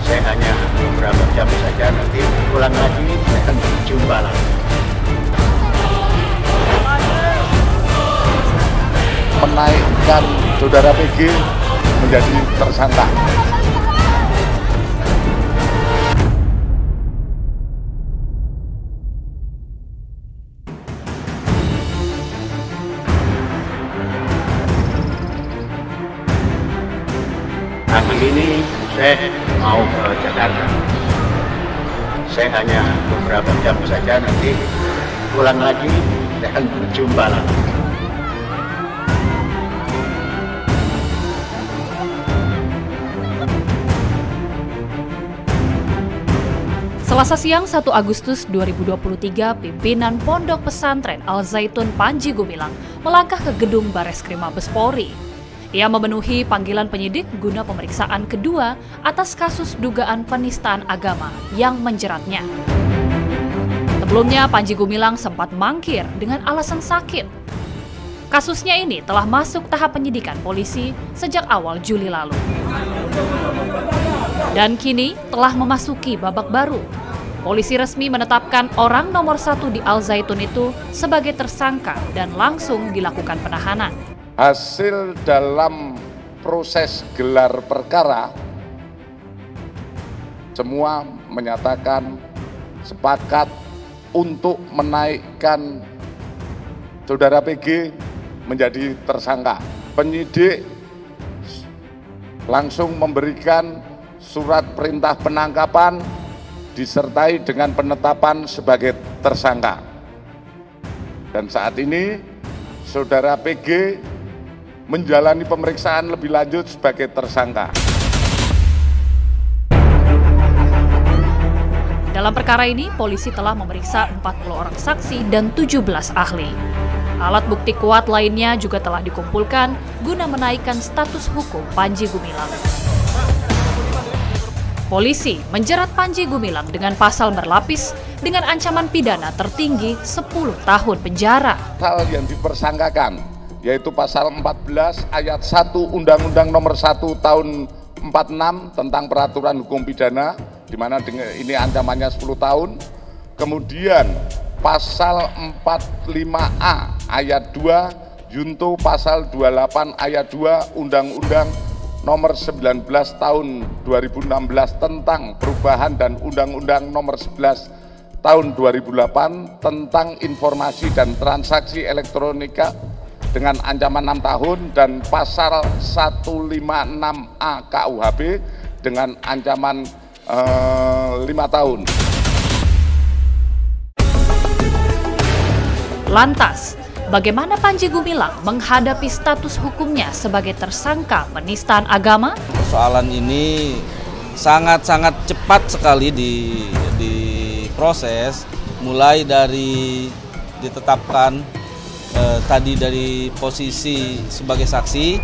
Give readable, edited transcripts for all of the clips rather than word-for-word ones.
Saya hanya beberapa jam saja, nanti pulang lagi akan berjumpa lagi. Menaikkan saudara PG menjadi tersangka. Pagi ini saya mau ke Jakarta. Saya hanya beberapa jam saja, nanti pulang lagi akan berjumpa lagi. Selasa siang 1 Agustus 2023, pimpinan Pondok Pesantren Al Zaitun Panji Gumilang melangkah ke gedung Bareskrim Mabes Polri. Ia memenuhi panggilan penyidik guna pemeriksaan kedua atas kasus dugaan penistaan agama yang menjeratnya. Sebelumnya, Panji Gumilang sempat mangkir dengan alasan sakit. Kasusnya ini telah masuk tahap penyidikan polisi sejak awal Juli lalu. Dan kini telah memasuki babak baru. Polisi resmi menetapkan orang nomor 1 di Al Zaitun itu sebagai tersangka dan langsung dilakukan penahanan. Hasil dalam proses gelar perkara, semua menyatakan sepakat untuk menaikkan saudara PG menjadi tersangka. Penyidik langsung memberikan surat perintah penangkapan disertai dengan penetapan sebagai tersangka. Dan saat ini saudara PG menjalani pemeriksaan lebih lanjut sebagai tersangka. Dalam perkara ini, polisi telah memeriksa 40 orang saksi dan 17 ahli. Alat bukti kuat lainnya juga telah dikumpulkan guna menaikkan status hukum Panji Gumilang. Polisi menjerat Panji Gumilang dengan pasal berlapis dengan ancaman pidana tertinggi 10 tahun penjara. Pasal yang dipersangkakan yaitu pasal 14 ayat 1 Undang-Undang Nomor 1 Tahun 46 tentang peraturan hukum pidana, di mana ini ancamannya 10 tahun. Kemudian pasal 45A ayat 2 junto pasal 28 ayat 2 Undang-Undang Nomor 19 Tahun 2016 tentang perubahan dan Undang-Undang Nomor 11 Tahun 2008 tentang informasi dan transaksi elektronika dengan ancaman 6 tahun, dan pasal 156A KUHP dengan ancaman 5 tahun. Lantas, bagaimana Panji Gumilang menghadapi status hukumnya sebagai tersangka penistaan agama? Persoalan ini sangat-sangat cepat sekali diproses, mulai dari ditetapkan tadi dari posisi sebagai saksi,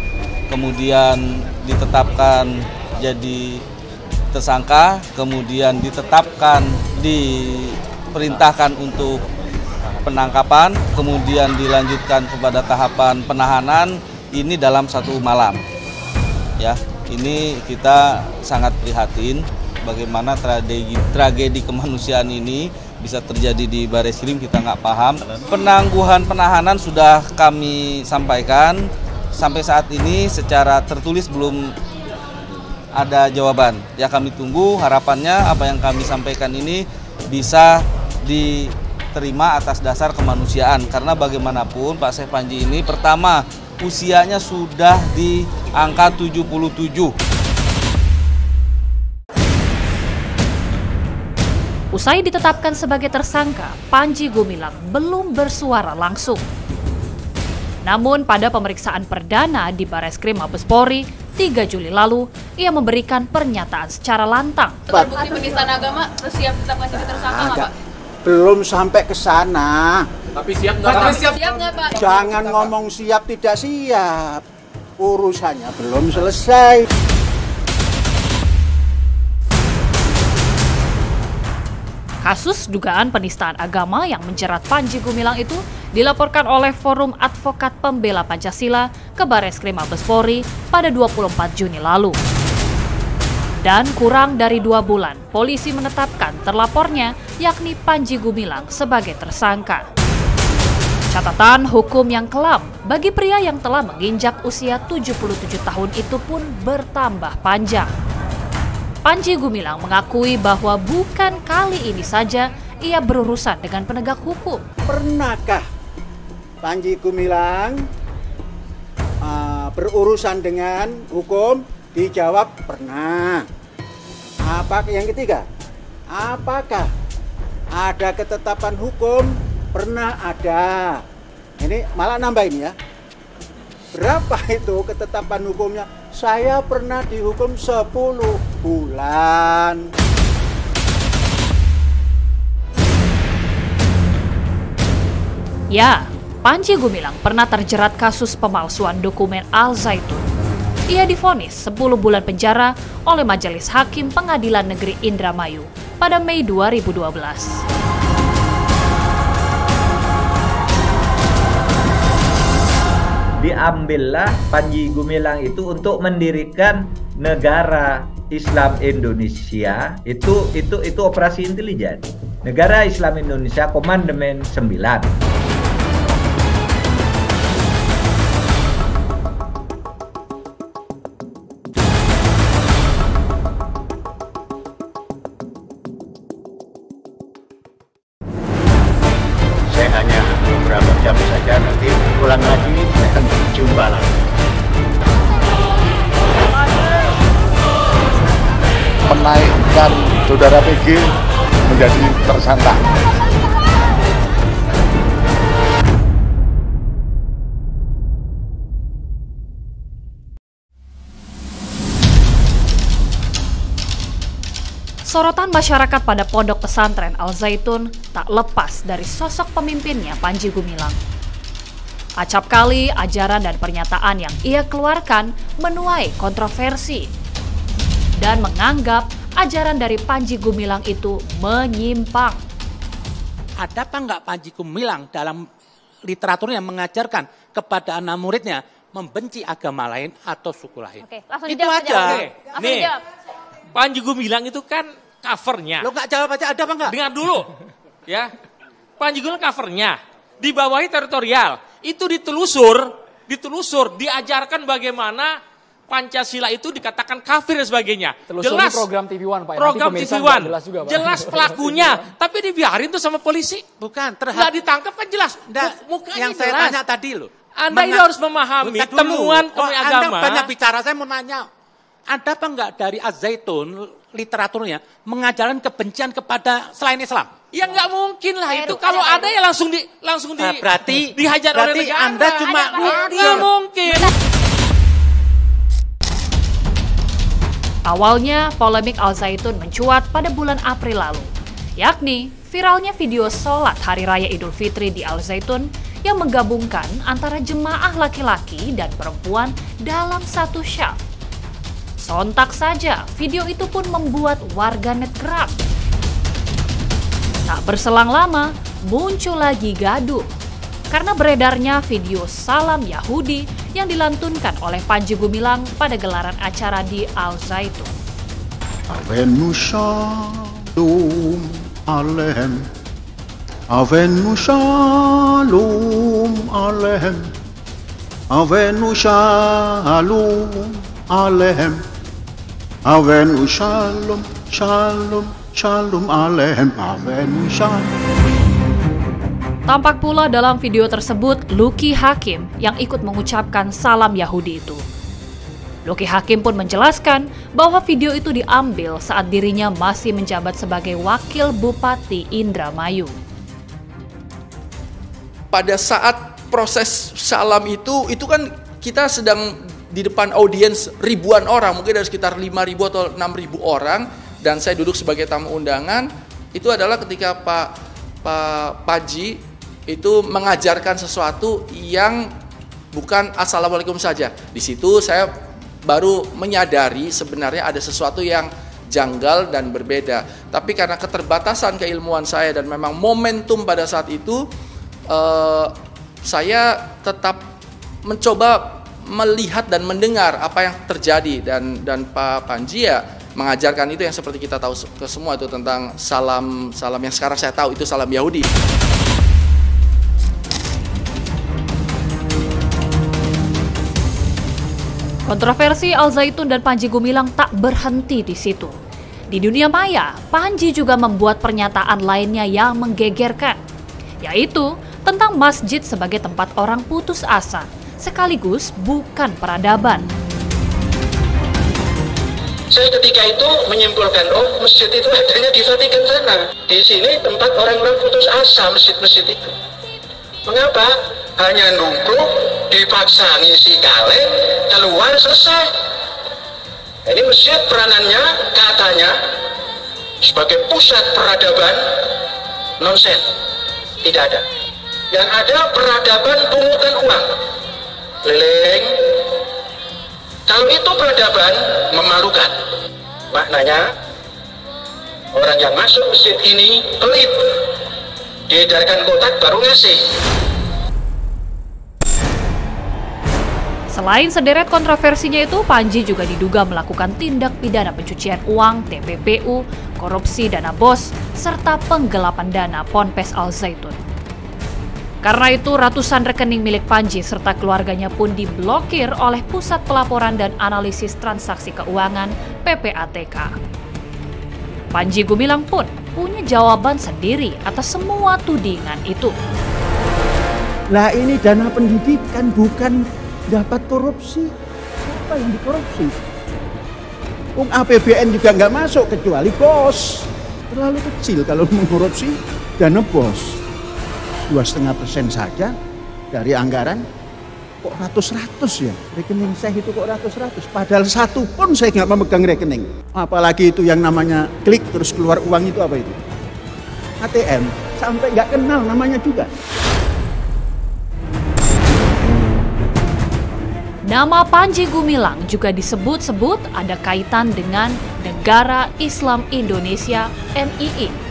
kemudian ditetapkan jadi tersangka, kemudian ditetapkan diperintahkan untuk penangkapan, kemudian dilanjutkan kepada tahapan penahanan, ini dalam satu malam. Ya, ini kita sangat prihatin bagaimana tragedi kemanusiaan ini bisa terjadi di Bareskrim, kita nggak paham. Penangguhan penahanan sudah kami sampaikan, sampai saat ini secara tertulis belum ada jawaban. Ya, kami tunggu, harapannya apa yang kami sampaikan ini bisa diterima atas dasar kemanusiaan. Karena bagaimanapun Pak Syekh Panji ini pertama usianya sudah di angka 77. Usai ditetapkan sebagai tersangka, Panji Gumilang belum bersuara langsung. Namun pada pemeriksaan perdana di Bareskrim Mabes Polri 3 Juli lalu, ia memberikan pernyataan secara lantang. Terbukti penistaan agama, terus siap ditetapkan jadi tersangka nggak, Pak? Belum sampai ke sana. Tapi siap nggak, Pak? Jangan ngomong siap tidak siap. urusannya belum selesai. Kasus dugaan penistaan agama yang menjerat Panji Gumilang itu dilaporkan oleh Forum Advokat Pembela Pancasila ke Bareskrim Mabes Polri pada 24 Juni lalu. Dan kurang dari 2 bulan, polisi menetapkan terlapornya yakni Panji Gumilang sebagai tersangka. Catatan hukum yang kelam bagi pria yang telah menginjak usia 77 tahun itu pun bertambah panjang. Panji Gumilang mengakui bahwa bukan kali ini saja ia berurusan dengan penegak hukum. Pernahkah Panji Gumilang berurusan dengan hukum? Dijawab pernah. Apa yang ketiga? Apakah ada ketetapan hukum? Pernah ada. Ini malah nambah ini ya. Berapa itu ketetapan hukumnya? Saya pernah dihukum 10 bulan. Ya, Panji Gumilang pernah terjerat kasus pemalsuan dokumen Al Zaitun. Ia divonis 10 bulan penjara oleh Majelis Hakim Pengadilan Negeri Indramayu pada Mei 2012. Diambillah Panji Gumilang itu untuk mendirikan negara Islam Indonesia. Itu operasi intelijen. Negara Islam Indonesia Komandemen 9. Saya hanya beberapa jam saja, nanti pulang lagi saya akan jumpa lagi. Menaikkan saudara PG menjadi tersangka. Sorotan masyarakat pada Pondok Pesantren Al Zaitun tak lepas dari sosok pemimpinnya Panji Gumilang. Acap kali ajaran dan pernyataan yang ia keluarkan menuai kontroversi dan menganggap ajaran dari Panji Gumilang itu menyimpang. Ada apa enggak Panji Gumilang dalam literaturnya mengajarkan kepada anak muridnya membenci agama lain atau suku lain? Oke, langsung itu dijawab aja. Langsung Nih, dijawab. Panji Gumilang itu kan covernya. Lo nggak jawab aja, ada apa enggak? Dengar dulu, ya. Panji Gumilang covernya, di bawahi teritorial. Itu ditelusur, diajarkan bagaimana Pancasila itu dikatakan kafir dan sebagainya. Jelas program TV One, Pak. Program Nanti TV pemirsa One, jelas juga, Pak. jelas pelakunya, tapi dibiarin tuh sama polisi. Bukan, Nggak ditangkap kan jelas. Mukanya yang saya jelas. tanya tadi loh. Anda ini harus memahami Bentar dulu. temuan Anda agama. banyak bicara, saya mau nanya. Ada apa enggak dari Az-Zaitun literaturnya mengajarkan kebencian kepada selain Islam? Ya nggak mungkin lah itu. Kalau ada ya langsung dihajar oleh negara. Anda cuma nggak mungkin. Awalnya, polemik Al Zaitun mencuat pada bulan April lalu, yakni viralnya video sholat Hari Raya Idul Fitri di Al Zaitun yang menggabungkan antara jemaah laki-laki dan perempuan dalam satu syaf. Sontak saja, video itu pun membuat warganet geram. Tak berselang lama, muncul lagi gaduh karena beredarnya video salam Yahudi yang dilantunkan oleh Panji Gumilang pada gelaran acara di Al Zaitun. Avenu shalom alehem, avenu shalom alehem, avenu shalom alehem, avenu shalom shalom shalom alehem, avenu shalom. Tampak pula dalam video tersebut Luki Hakim yang ikut mengucapkan salam Yahudi itu. Luki Hakim pun menjelaskan bahwa video itu diambil saat dirinya masih menjabat sebagai Wakil Bupati Indramayu. Pada saat proses salam itu kan kita sedang di depan audiens ribuan orang, mungkin dari sekitar 5.000 atau 6.000 orang, dan saya duduk sebagai tamu undangan. Itu adalah ketika Pak Panji itu mengajarkan sesuatu yang bukan assalamualaikum saja. Di situ saya baru menyadari sebenarnya ada sesuatu yang janggal dan berbeda. Tapi karena keterbatasan keilmuan saya dan memang momentum pada saat itu, saya tetap mencoba melihat dan mendengar apa yang terjadi, dan Pak Panji ya mengajarkan itu yang seperti kita tahu ke semua itu tentang salam yang sekarang saya tahu itu salam Yahudi. Kontroversi Al Zaitun dan Panji Gumilang tak berhenti di situ. Di dunia maya, Panji juga membuat pernyataan lainnya yang menggegerkan, yaitu tentang masjid sebagai tempat orang putus asa, sekaligus bukan peradaban. Saya ketika itu menyimpulkan, oh masjid itu adanya di Vatikan sana. Di sini tempat orang-orang putus asa, masjid-masjid itu. Mengapa? Hanya nunggu, dipaksa ngisi kaleng, keluar selesai. Ini masjid peranannya katanya sebagai pusat peradaban, nonsen, tidak ada. Yang ada peradaban pungutan uang, keliling. Kalau itu peradaban, memalukan. Maknanya orang yang masuk masjid ini pelit, diedarkan kotak baru ngasih. Selain sederet kontroversinya itu, Panji juga diduga melakukan tindak pidana pencucian uang, TPPU, korupsi dana BOS, serta penggelapan dana Ponpes Al Zaitun. Karena itu, ratusan rekening milik Panji serta keluarganya pun diblokir oleh Pusat Pelaporan dan Analisis Transaksi Keuangan (PPATK). Panji Gumilang pun punya jawaban sendiri atas semua tudingan itu. Lah ini dana pendidikan, bukan dapat korupsi. Apa yang dikorupsi? APBN juga nggak masuk kecuali BOS. Terlalu kecil kalau mengkorupsi dana BOS. 2,5% saja dari anggaran, kok ratus-ratus ya, rekening saya itu kok ratus-ratus, padahal satu pun saya nggak memegang rekening. Apalagi itu yang namanya klik terus keluar uang, itu apa itu? ATM, sampai nggak kenal namanya juga. Nama Panji Gumilang juga disebut-sebut ada kaitan dengan Negara Islam Indonesia (NII).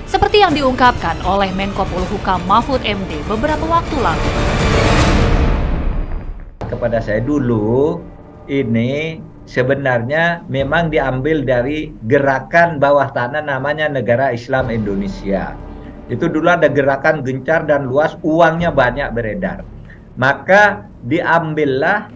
Seperti yang diungkapkan oleh Menko Polhukam Mahfud MD beberapa waktu lalu. Kepada saya dulu, ini sebenarnya memang diambil dari gerakan bawah tanah namanya Negara Islam Indonesia. Itu dulu ada gerakan gencar dan luas, uangnya banyak beredar. Maka diambillah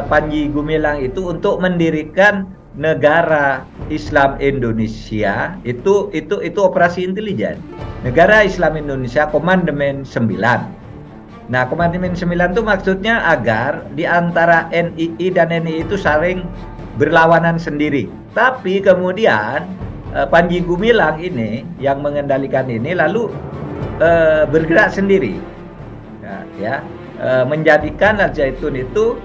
Panji Gumilang itu untuk mendirikan Negara Islam Indonesia. Itu operasi intelijen. Negara Islam Indonesia Komandemen 9. Nah, Komandemen 9 itu maksudnya agar di antara NII dan NII itu saling berlawanan sendiri. Tapi kemudian Panji Gumilang ini yang mengendalikan ini lalu bergerak sendiri. Menjadikan Al Zaitun itu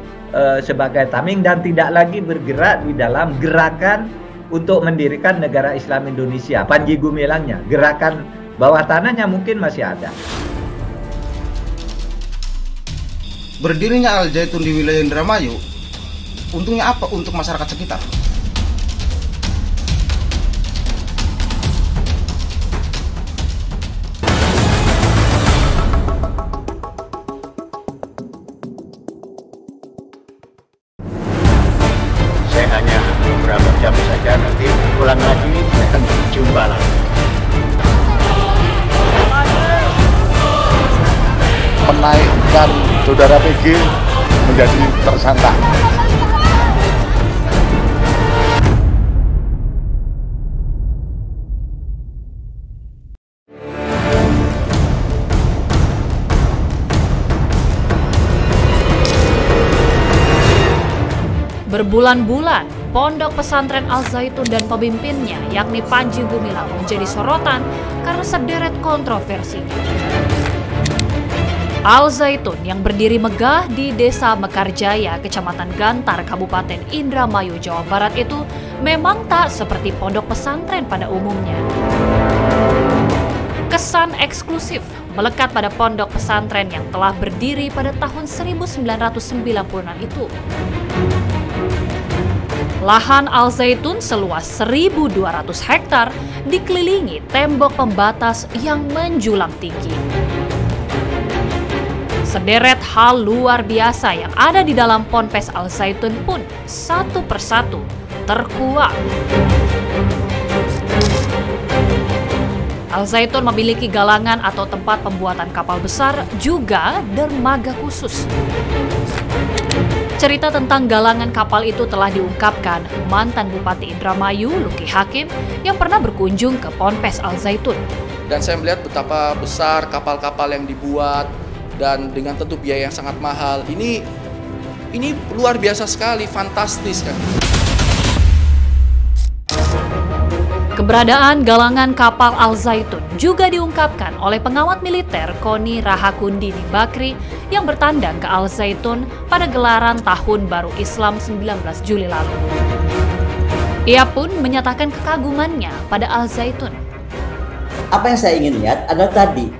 sebagai tameng dan tidak lagi bergerak di dalam gerakan untuk mendirikan Negara Islam Indonesia. Panji Gumilangnya, gerakan bawah tanahnya mungkin masih ada. Berdirinya Al Zaitun di wilayah Indramayu, untungnya apa untuk masyarakat sekitar? Beberapa jam saja, nanti pulang lagi akan berjumpa lagi. Menaikkan saudara PG menjadi tersangka. Berbulan-bulan, Pondok Pesantren Al Zaitun dan pemimpinnya, yakni Panji Gumilang, menjadi sorotan karena sederet kontroversi. Al Zaitun yang berdiri megah di Desa Mekarjaya, Kecamatan Gantar, Kabupaten Indramayu, Jawa Barat itu memang tak seperti pondok pesantren pada umumnya. Kesan eksklusif, melekat pada pondok pesantren yang telah berdiri pada tahun 1990-an itu. Lahan Al Zaitun seluas 1.200 hektar dikelilingi tembok pembatas yang menjulang tinggi. Sederet hal luar biasa yang ada di dalam Ponpes Al Zaitun pun satu persatu terkuak. Al Zaitun memiliki galangan atau tempat pembuatan kapal besar, juga dermaga khusus. Cerita tentang galangan kapal itu telah diungkapkan mantan Bupati Indramayu, Luki Hakim, yang pernah berkunjung ke Ponpes Al Zaitun. Dan saya melihat betapa besar kapal-kapal yang dibuat dan dengan tentu biaya yang sangat mahal. Ini luar biasa sekali, fantastis kan. Keberadaan galangan kapal Al Zaitun juga diungkapkan oleh pengawat militer Koni Rahakundini Bakri yang bertandang ke Al Zaitun pada gelaran Tahun Baru Islam 19 Juli lalu. Ia pun menyatakan kekagumannya pada Al Zaitun. Apa yang saya ingin lihat adalah tadi,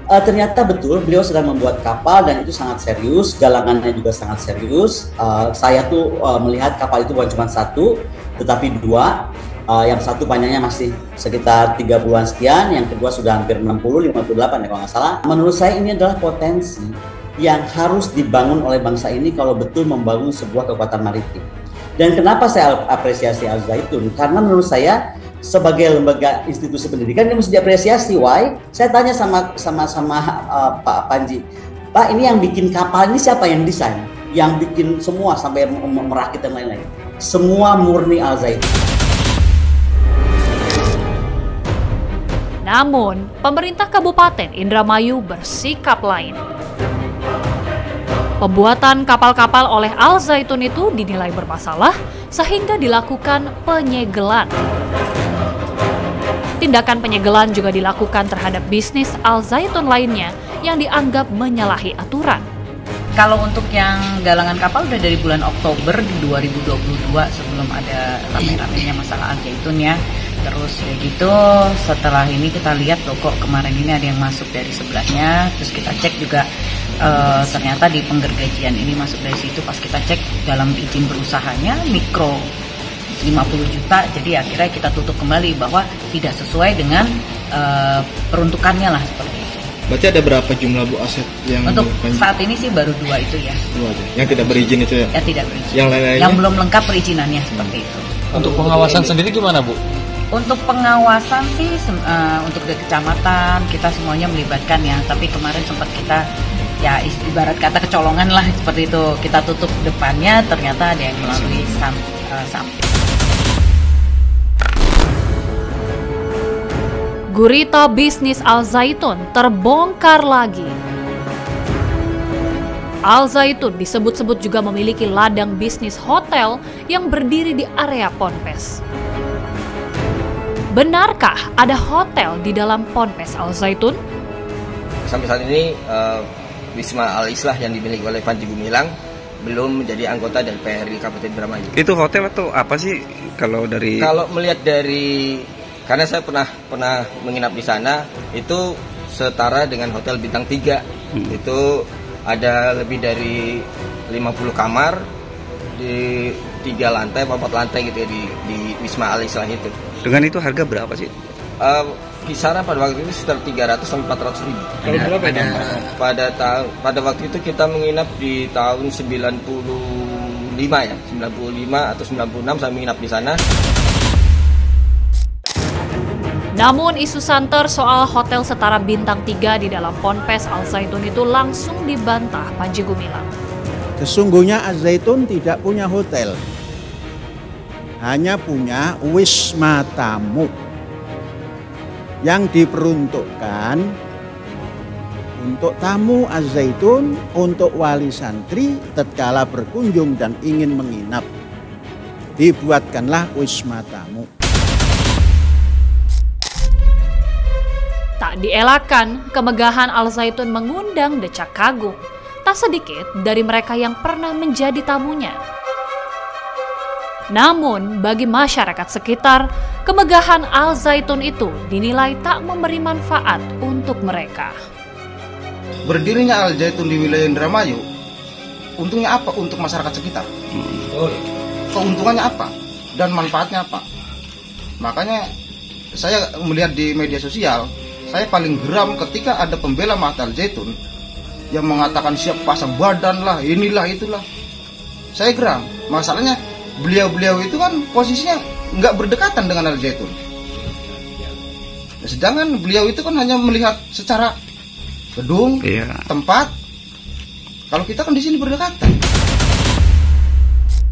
ternyata betul beliau sedang membuat kapal dan itu sangat serius, galangannya juga sangat serius. Saya tuh melihat kapal itu bukan cuma satu, tetapi dua. Yang satu panjangnya masih sekitar 30-an sekian, yang kedua sudah hampir 60, 58 ya kalau nggak salah. Menurut saya ini adalah potensi yang harus dibangun oleh bangsa ini kalau betul membangun sebuah kekuatan maritim. Dan kenapa saya apresiasi Al Zaitun? Karena menurut saya sebagai lembaga institusi pendidikan ini mesti diapresiasi. Why? Saya tanya sama Pak Panji, Pak, ini yang bikin kapal ini siapa yang desain? Yang bikin semua sampai merakit dan lain-lain. Semua murni Al Zaitun. Namun, pemerintah Kabupaten Indramayu bersikap lain. Pembuatan kapal-kapal oleh Al Zaitun itu dinilai bermasalah sehingga dilakukan penyegelan. Tindakan penyegelan juga dilakukan terhadap bisnis Al Zaitun lainnya yang dianggap menyalahi aturan. Kalau untuk yang galangan kapal udah dari bulan Oktober 2022 sebelum ada rame-ramenya masalah Al Zaitun ya. Terus ya gitu, setelah ini kita lihat loh kok kemarin ini ada yang masuk dari sebelahnya. Terus kita cek juga ternyata di penggergajian ini masuk dari situ. Pas kita cek dalam izin berusahanya mikro 50 juta. Jadi akhirnya kita tutup kembali bahwa tidak sesuai dengan peruntukannya lah seperti itu. Berarti ada berapa jumlah Bu aset yang untuk saat ini sih baru 2 itu ya. 2 aja. Yang tidak berizin itu ya? Ya tidak berizin. Yang lain-lainnya? Yang belum lengkap perizinannya seperti itu. Untuk pengawasan sendiri gimana Bu? Untuk pengawasan sih untuk di kecamatan kita semuanya melibatkan ya. Tapi kemarin sempat kita ya ibarat kata kecolongan lah seperti itu. Kita tutup depannya ternyata ada yang melalui samping. Gurita bisnis Al Zaitun terbongkar lagi. Al Zaitun disebut-sebut juga memiliki ladang bisnis hotel yang berdiri di area Ponpes. Benarkah ada hotel di dalam Ponpes Al Zaitun? Sampai saat ini Wisma Al Islah yang dimiliki oleh Panji Gumilang belum menjadi anggota dari PRI Kabupaten Indramayu. Itu hotel atau apa sih kalau dari? Kalau melihat dari, karena saya pernah menginap di sana, itu setara dengan hotel bintang 3. Itu ada lebih dari 50 kamar di 3 lantai, 4 lantai gitu ya di Wisma Al Islah itu. Dengan itu harga berapa sih? Kisaran pada waktu itu sekitar 300 sampai 400 ribu. Pada waktu itu kita menginap di tahun 95 ya, 95 atau 96 saya menginap di sana. Namun isu santer soal hotel setara bintang 3 di dalam Ponpes Al Zaitun itu langsung dibantah Panji Gumilang. Sesungguhnya Al Zaitun tidak punya hotel. Hanya punya wisma tamu yang diperuntukkan untuk tamu Al Zaitun, untuk wali santri tatkala berkunjung dan ingin menginap. Dibuatkanlah wisma tamu. Tak dielakkan, kemegahan Al Zaitun mengundang decak kagum. Tak sedikit dari mereka yang pernah menjadi tamunya. Namun, bagi masyarakat sekitar, kemegahan Al Zaitun itu dinilai tak memberi manfaat untuk mereka. Berdirinya Al Zaitun di wilayah Indramayu, untungnya apa untuk masyarakat sekitar? Keuntungannya apa? Dan manfaatnya apa? Makanya saya melihat di media sosial, saya paling geram ketika ada pembela Mahat Al Zaitun yang mengatakan siap pasang badan lah, inilah itulah. Saya geram. Masalahnya beliau-beliau itu kan posisinya nggak berdekatan dengan Al Zaitun. Sedangkan beliau itu kan hanya melihat secara gedung, tempat. Kalau kita kan di sini berdekatan.